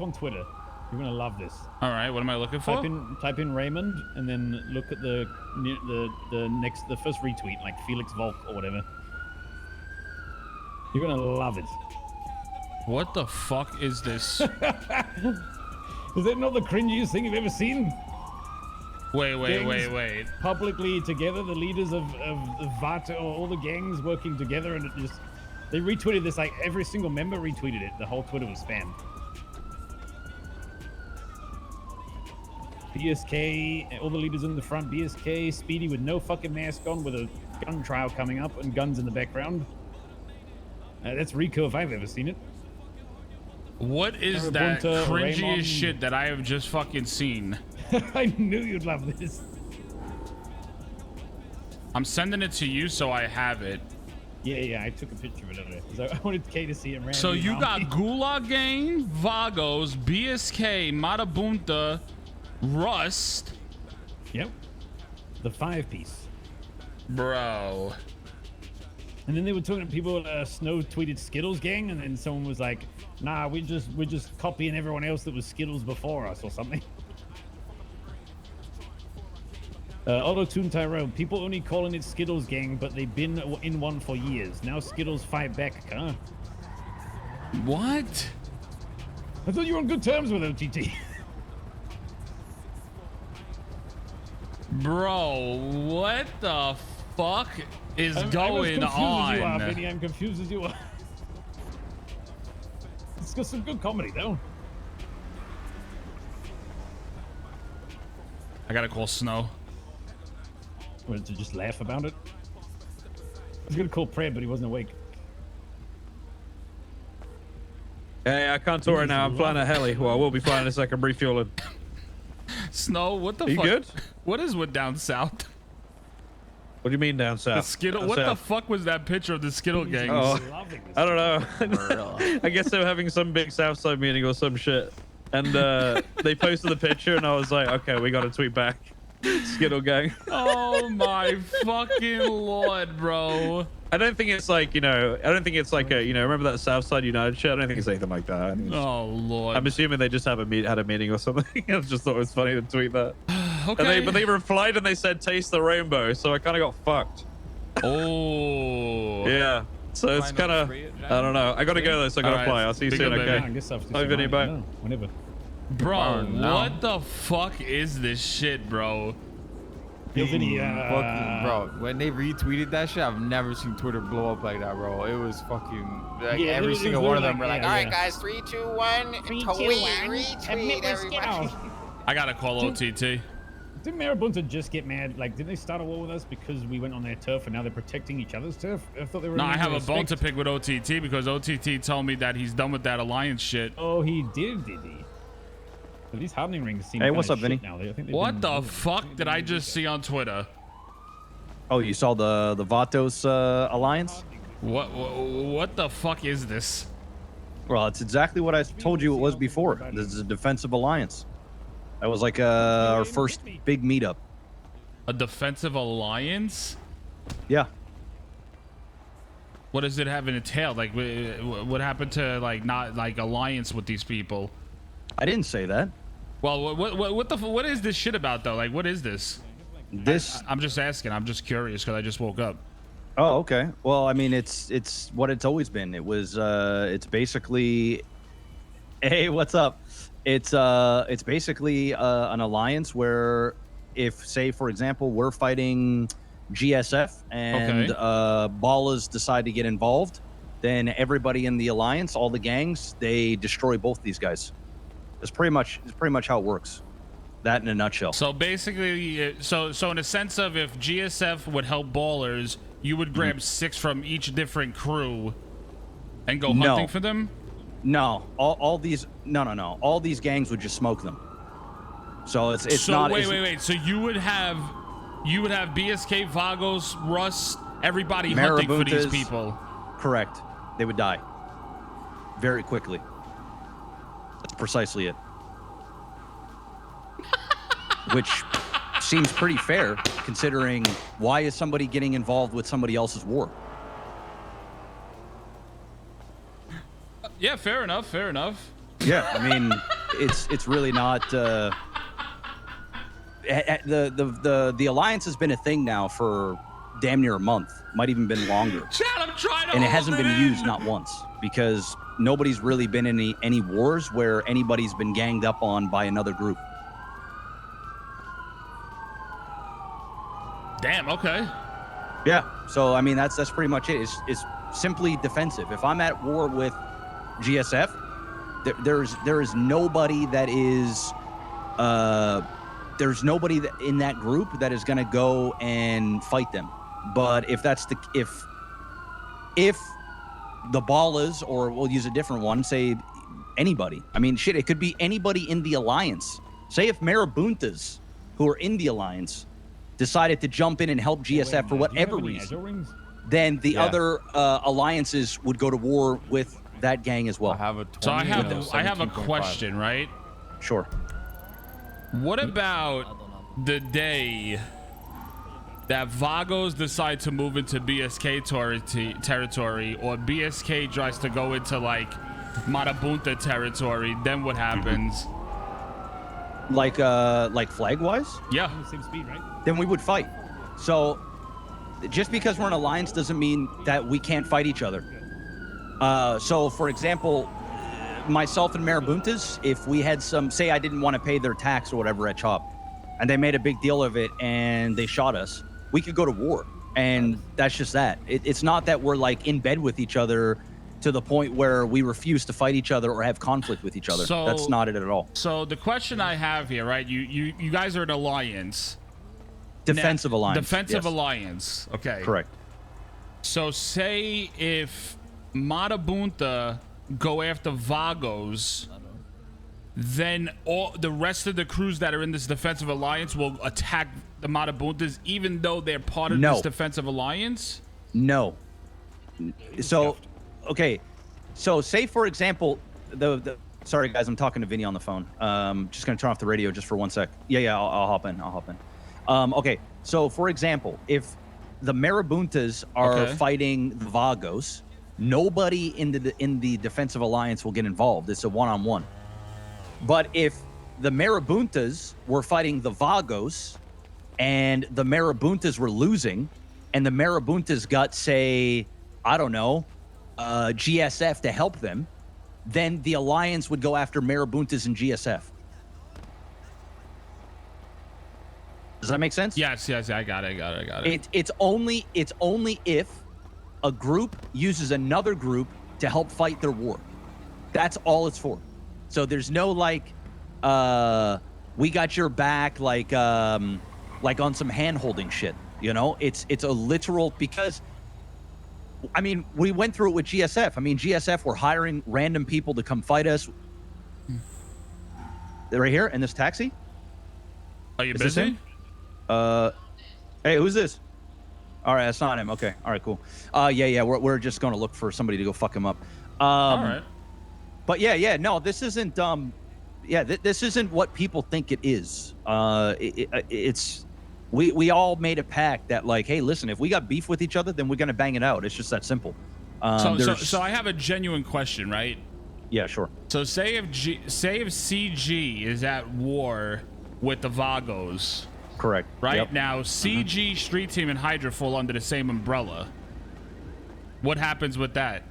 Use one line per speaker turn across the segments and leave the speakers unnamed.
on Twitter. You're gonna love this.
All right, what am I looking for?
Type in Raymond, and then look at the first retweet, like Felix Volk or whatever. You're gonna love it.
What the fuck is this?
Is that not the cringiest thing you've ever seen?
Wait.
Publicly together, the leaders of Vato, all the gangs working together, and they retweeted this, like every single member retweeted it. The whole Twitter was spammed. BSK, all the leaders in the front, BSK, Speedy with no fucking mask on with a gun trial coming up and guns in the background. That's Rico if I've ever seen it.
What is that cringiest shit that I have just fucking seen?
I knew you'd love this.
I'm sending it to you so I have it.
Yeah, I took a picture of it earlier. So I wanted Kay to see it.
So you got Gulag Gang, Vagos, BSK, Marabunta, Rust.
Yep. The 5-piece.
Bro.
And then they were talking to people, Snow tweeted Skittles Gang, and then someone was like, nah, we're just copying everyone else that was Skittles before us or something. Auto-Tune Tyrone, people only calling it Skittles Gang, but they've been in one for years. Now Skittles fight back, huh?
What?
I thought you were on good terms with OTT.
Bro, what the fuck is going on?
I'm as confused as you are, Vinny. I'm confused as you are. It's got some good comedy, though.
I gotta call Snow.
Wanted to just laugh about it. I was gonna call Pred, but he wasn't awake.
Hey, I can't talk right now. I'm flying a heli. Well, I will be flying in a second, refueling.
Snow, what the fuck?
You good?
What is with down south?
What do you mean down south?
The Skittle. What the fuck was that picture of the Skittle gangs?
Oh, I don't know. I guess they were having some big Southside meeting or some shit, and they posted the picture, and I was like, okay, we got to tweet back. Skittle gang.
Oh my fucking lord, bro.
I don't think it's like, I don't think it's like a, remember that Southside United shit? I don't think it's anything like that.
Oh lord.
I'm assuming they just had a meeting or something. I just thought it was funny to tweet that.
Okay.
But they replied and they said taste the rainbow, so I kind of got fucked.
Oh.
Yeah. So it's kind of, I don't know. I gotta go though, so I gotta fly. I'll see you soon, okay? Bye, Vinny, bye.
Whenever.
Bro, what the fuck is this shit, bro?
Yo, Vinny,
bro, when they retweeted that shit, I've never seen Twitter blow up like that, bro. It was fucking like every single one of them were like, all right, guys, 3, 2, 1, retweet everybody.
I gotta call OTT.
Didn't Marabunta just get mad? Like, didn't they start a war with us because we went on their turf and now they're protecting each other's turf? I thought they were.
No, I have a bone to pick with OTT because OTT told me that he's done with that alliance shit.
Oh, he did he? But these hardening rings seem.
Hey, what's up, Vinny?
Now. I think
what the fuck did I just see on Twitter?
Oh, you saw the Vatos alliance?
What the fuck is this?
Well, it's exactly what I told you it was before. This is a defensive alliance. That was like our first big meetup.
A defensive alliance?
Yeah.
What does it have in entail? Like, what happened to not alliance with these people?
I didn't say that.
Well, what is this shit about though? Like, what is this? I'm just asking. I'm just curious because I just woke up.
Oh, okay. Well, I mean, it's what it's always been. It was it's basically, hey, what's up? It's basically an alliance where if, say, for example, we're fighting GSF and Ballas decide to get involved, then everybody in the alliance, all the gangs, they destroy both these guys. It's pretty much how it works. That in a nutshell.
So basically, so in a sense of if GSF would help Ballers, you would grab 6 from each different crew and go hunting for them?
No, all these all these gangs would just smoke them. So it's
so
not.
Wait. So you would have BSK, Vagos, Rust, everybody hunting for these people.
Correct. They would die very quickly. That's precisely it. Which seems pretty fair, considering why is somebody getting involved with somebody else's war?
Yeah, fair enough.
Yeah, I mean, it's really not. The alliance has been a thing now for damn near a month, might even been longer.
Chad, I'm trying to
And it
hold
hasn't been
in.
used not once because nobody's really been in any wars where anybody's been ganged up on by another group.
Damn. Okay.
Yeah. So I mean, that's pretty much it. It's simply defensive. If I'm at war with GSF, there is nobody that is there's nobody in that group that is going to go and fight them. But if that's if the Ballas, or we'll use a different one, say anybody. I mean, shit, it could be anybody in the alliance. Say if Marabuntas, who are in the alliance, decided to jump in and help GSF for whatever reason, then the other alliances would go to war with that gang as well.
I have a 20
So
and a
I have a
17.5.
question, right?
Sure.
What about the day that Vagos decide to move into BSK territory, or BSK tries to go into like Marabunta territory? Then what happens?
Like flag wise?
Yeah.
Same speed, right?
Then we would fight. So just because we're an alliance doesn't mean that we can't fight each other. So for example, myself and Marabuntas, if we had say I didn't want to pay their tax or whatever at Chop, and they made a big deal of it and they shot us, we could go to war. And that's just that. It's not that we're like in bed with each other to the point where we refuse to fight each other or have conflict with each other.
So,
that's not it at all.
So the question I have here, right? You guys are an alliance.
Defensive alliance.
Defensive
yes.
alliance. Okay.
Correct.
So say if Marabunta go after Vagos, then all the rest of the crews that are in this defensive alliance will attack the Marabuntas, even though they're part of this defensive alliance?
No. So, okay. So say for example, sorry guys, I'm talking to Vinny on the phone. Just gonna turn off the radio just for 1 sec. Yeah, I'll hop in. Okay. So for example, if the Marabuntas are fighting the Vagos, nobody in the defensive alliance will get involved. It's a one-on-one. But if the Marabuntas were fighting the Vagos and the Marabuntas were losing, and the Marabuntas got, say, I don't know, GSF to help them, then the alliance would go after Marabuntas and GSF. Does that make sense?
Yes, I got it.
It's only if a group uses another group to help fight their war. That's all it's for. So there's no like we got your back like on some hand-holding shit, you know? It's a literal, because I mean, we went through it with GSF. I mean, GSF were hiring random people to come fight us. They're right here in this taxi.
Are you
Is this
busy?
him? Hey, who's this? All right, that's not him. Okay, all right, cool. Yeah, we're just going to look for somebody to go fuck him up.
All right.
But yeah, no, this isn't. This isn't what people think it is. It's we all made a pact that like, hey, listen, if we got beef with each other, then we're gonna bang it out. It's just that simple.
So I have a genuine question, right?
Yeah, sure.
So say if CG is at war with the Vagos.
Correct.
Right?
Yep.
Now, CG, Street Team, and Hydra fall under the same umbrella. What happens with that?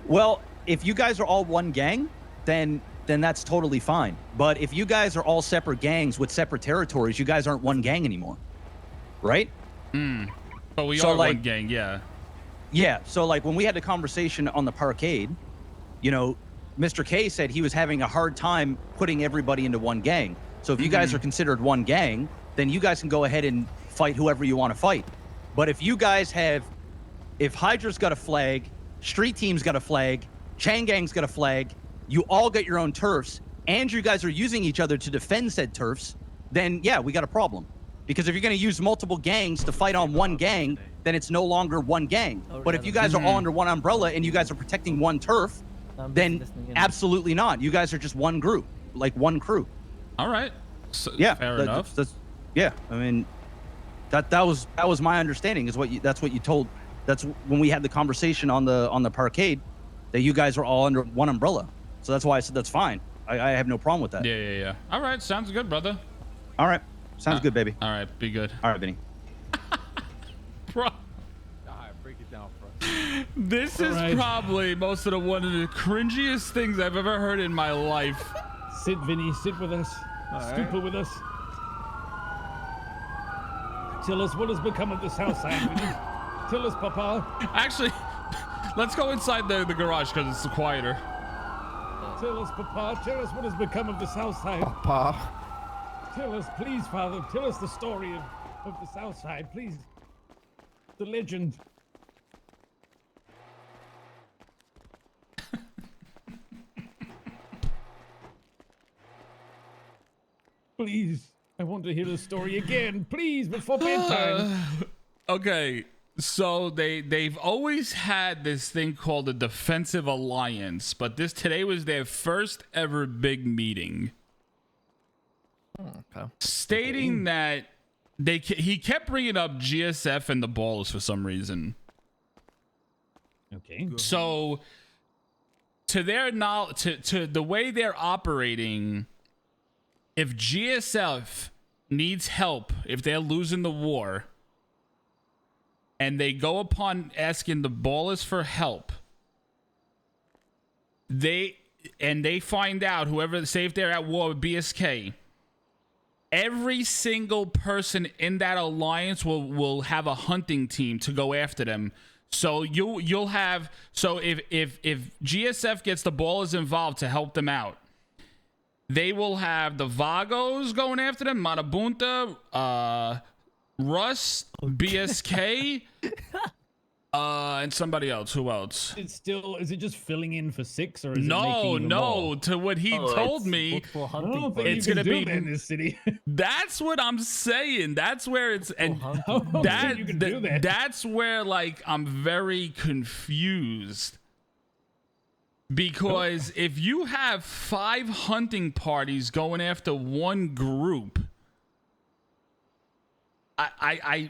Well, if you guys are all one gang, then that's totally fine. But if you guys are all separate gangs with separate territories, you guys aren't one gang anymore. Right?
But we
So,
are
like-
one gang, yeah.
Yeah, so like when we had the conversation on the parkade, you know, Mr. K said he was having a hard time putting everybody into one gang. So if you guys are considered one gang, then you guys can go ahead and fight whoever you want to fight. But if you guys if Hydra's got a flag, Street Team's got a flag, Chang Gang's got a flag, you all got your own turfs, and you guys are using each other to defend said turfs, then yeah, we got a problem. Because if you're going to use multiple gangs to fight on one gang, then it's no longer one gang. But if you guys are all under one umbrella and you guys are protecting one turf, then absolutely not. You guys are just one group, like one crew.
All right. So,
Yeah,
fair enough.
Yeah, I mean, that was my understanding. That's what you told. That's when we had the conversation on the parkade, that you guys are all under one umbrella. So that's why I said that's fine. I have no problem with that.
Yeah. All right, sounds good, brother.
All right, sounds good, baby.
All right, be good.
All right, Vinny.
Bro,
All right, break it down for us.
this is probably one of the cringiest things I've ever heard in my life.
Sit, Vinny. Sit with us. Stupid with us. Tell us what has become of the Southside, Vinny. Tell us, Papa.
Actually, let's go inside the garage because it's quieter.
Tell us, Papa. Tell us what has become of the Southside.
Papa.
Tell us, please, Father. Tell us the story of the Southside, please. The legend. Please. I want to hear the story again. Please, before bedtime.
Okay. So they've always had this thing called a defensive alliance, but today was their first ever big meeting.
Okay.
Stating that he kept bringing up GSF and the balls for some reason.
Okay.
So to their knowledge, to the way they're operating, if GSF needs help, if they're losing the war, and they go upon asking the ballers for help, they find out, whoever, say if they're at war with BSK, every single person in that alliance will have a hunting team to go after them. So you'll have, so if GSF gets the ballers involved to help them out, they will have the Vagos going after them, Marabunta, Russ, BSK, and somebody else. Who else?
Is it just filling in for 6, or is it
No.
making more?
To what he told me,
I don't think
it's
you can
gonna
do
be
that in this city.
that's what I'm saying. That's where it's, and
I don't think you can do that.
that's where, like, I'm very confused. Because if you have 5 hunting parties going after one group, I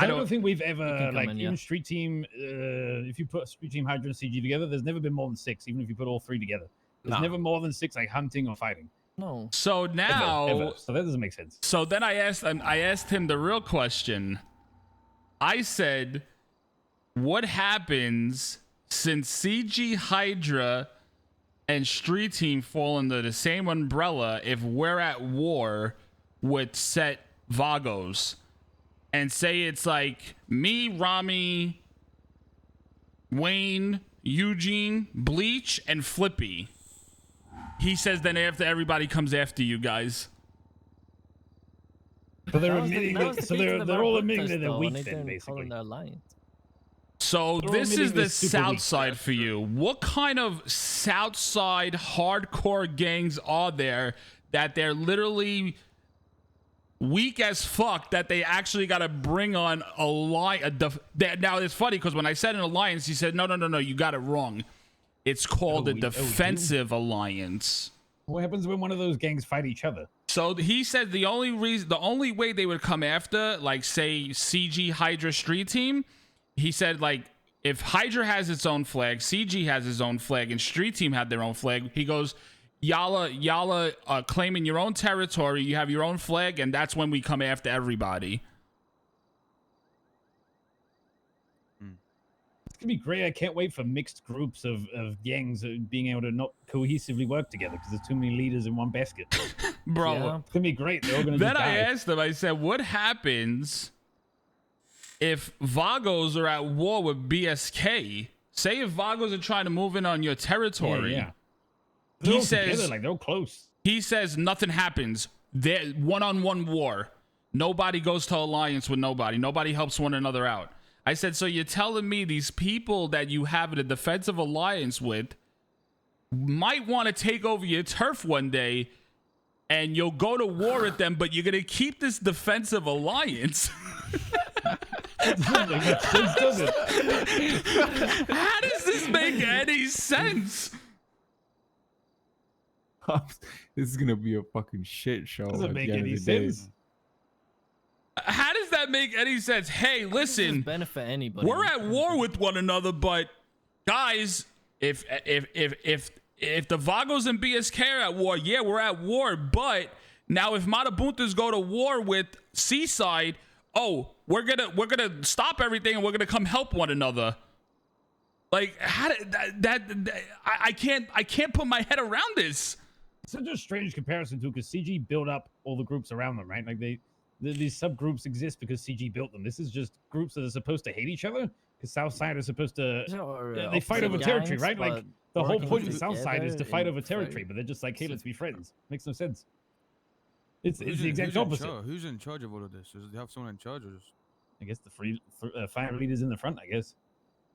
don't
think we've ever, like,
yeah.
in Street Team, if you put Street Team, Hydra, and CG together, there's never been more than 6, even if you put all 3 together. There's never more than 6, like, hunting or fighting.
No.
So now,
Ever. So that doesn't make sense.
so then I asked him the real question. I said, what happens since CG, Hydra, and Street Team fall under the same umbrella if we're at war with set Vagos? And say it's like me, Rami, Wayne, Eugene, Bleach, and Flippy. He says then after everybody comes after you guys.
So they're admitting that, so they're all admitting that they're weak then,
Call
basically.
them their alliance.
So
They're all
this is
admitting
the
they're super weak.
Southside for you. What kind of Southside hardcore gangs are there that they're literally weak as fuck that they actually got to bring on a line? Now it's funny because when I said an alliance, he said, no, you got it wrong. It's called a defensive alliance.
What happens when one of those gangs fight each other?
So he said the only way they would come after, like, say CG, Hydra, Street Team, he said, like, if Hydra has its own flag, CG has his own flag, and Street Team had their own flag, he goes, y'all are claiming your own territory, you have your own flag, and that's when we come after everybody.
It's gonna be great. I can't wait for mixed groups of gangs being able to not cohesively work together because there's too many leaders in one basket.
Bro,
Yeah.
It's gonna be great. They're all gonna
then
just
I
die.
asked him, I said, what happens if Vagos are at war with BSK? Say if Vagos are trying to move in on your territory.
Yeah. They're
He
all together,
says,
like, they're all close.
he says nothing happens. They're one-on-one war. Nobody goes to alliance with nobody. Nobody helps one another out. I said, so you're telling me these people that you have a defensive alliance with might want to take over your turf one day and you'll go to war with them, but you're going to keep this defensive alliance?
Doesn't make much sense, does it?
How does this make any sense?
This is gonna be a fucking shit show.
Doesn't
at
make
the end
any
of the day.
sense.
How does that make any sense? Hey, listen,
Doesn't benefit anybody.
we're at war with one another, but guys, if the Vagos and BSK are at war, yeah, we're at war. But now if Marabuntas go to war with Seaside, oh, we're gonna stop everything and we're gonna come help one another. Like how I can't put my head around this.
It's such a strange comparison too, because CG built up all the groups around them, right? Like these subgroups exist because CG built them. This is just groups that are supposed to hate each other because Southside is supposed to they fight over territory, right? Like the whole point of Southside is to fight over territory, but they're just like, hey, let's be friends. Makes no sense. It's the exact opposite.
Who's in charge of all of this? Does it have someone in charge, or just...
I guess the fire leaders in the front, I guess.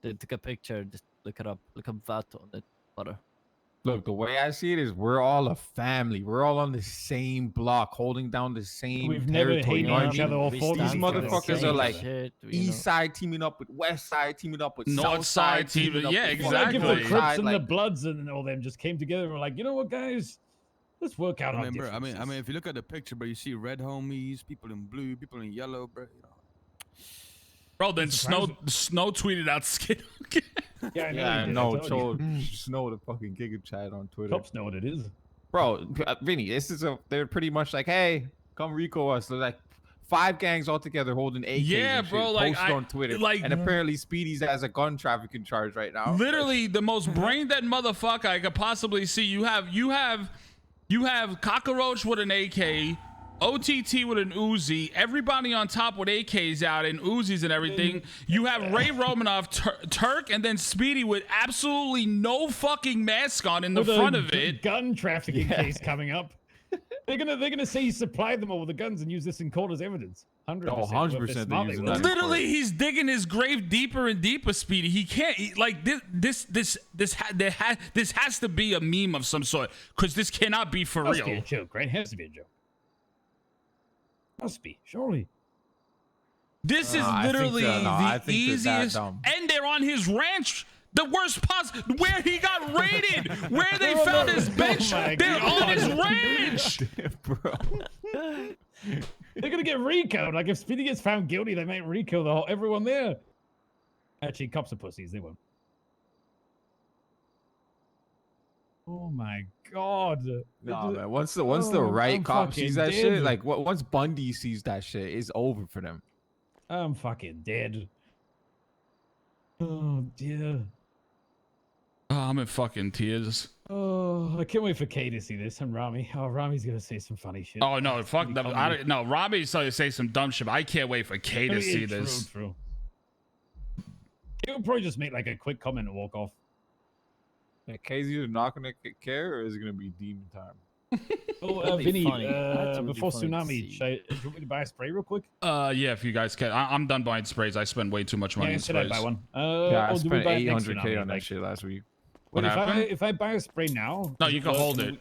They took a picture. Just look it up. Look up Vato on the butter.
Look, the way I see it is we're all a family. We're all on the same block, holding down the same
We've never
territory.
hated each other or
These
fought each other.
motherfuckers are like
Shit,
East Side teaming up with West Side, teaming up with
North
South
Side
Side,
teaming-
up
yeah,
with
exactly.
Like if the
North
Crips
Side,
and the
like,
Bloods and all them just came together and were like, you know what, guys, let's work out our
I
differences.
mean, if you look at the picture, bro, you see red homies, people in blue, people in yellow, bro. You know.
Bro, then Snow tweeted out Skittle.
Yeah, I know.
Yeah,
he did, I
no,
told you.
Snow the fucking Giga Chat on Twitter.
Cops know what it is.
Bro, Vinny, they're pretty much like, hey, come Rico us. They're like 5 gangs all together holding AKs.
Yeah,
and shit,
bro, like,
posted on Twitter.
like-
and apparently Speedy's has a gun trafficking charge right now.
Literally the most brain dead motherfucker I could possibly see. You have Cockroach with an AK, OTT with an Uzi, everybody on top with AKs out and Uzis and everything. You have Ray Romanov, Turk, and then Speedy with absolutely no fucking mask on in the
With
front
a
of it.
gun trafficking case coming up. They're gonna say he supplied them all with the guns and use this in court as evidence. 100%.
Oh, 100% they're using that.
Literally, he's digging his grave deeper and deeper, Speedy. He can't like this has to be a meme of some sort because this cannot be for
Must be a
real.
joke, right? Has to be a joke. Must be, surely.
This is
I think
literally
so. No, I
the
think they're that
easiest,
dumb.
and they're on his ranch. The worst where he got raided, where they found his bench.
my
They're
God.
on his ranch.
Bro.
They're gonna get Rico'd. Like if Speedy gets found guilty, they might Rico everyone there. Actually, cops are pussies. They won't. Oh my God.
No, man. Once the
Oh,
right
I'm
cop
fucking
sees that
dead.
shit, like once Bundy sees that shit, it's over for them.
I'm fucking dead. Oh dear.
Oh, I'm in fucking tears.
Oh, I can't wait for Kay to see this and Rami. Oh, Rami's gonna say some funny shit.
Oh no, fuck them. No, Robbie's going to say some dumb shit. But I can't wait for Kay to see this.
True. He would probably just make like a quick comment and walk off.
Yeah, Kay's either not gonna care or is it gonna be demon time?
Oh,
That'd be
Vinny,
funny. That would be
before
funny to
Tsunami,
see.
do you want me to buy a spray real quick?
Yeah, if you guys can. I'm done buying sprays. I spend way too much money
Yeah,
on
should I
sprays.
buy one?
Yeah, I
or do we
spent
buy it next
800K
Tsunami?
on that
Like,
shit last week.
What
wait,
happened?
if I buy a spray now,
No, you can hold it.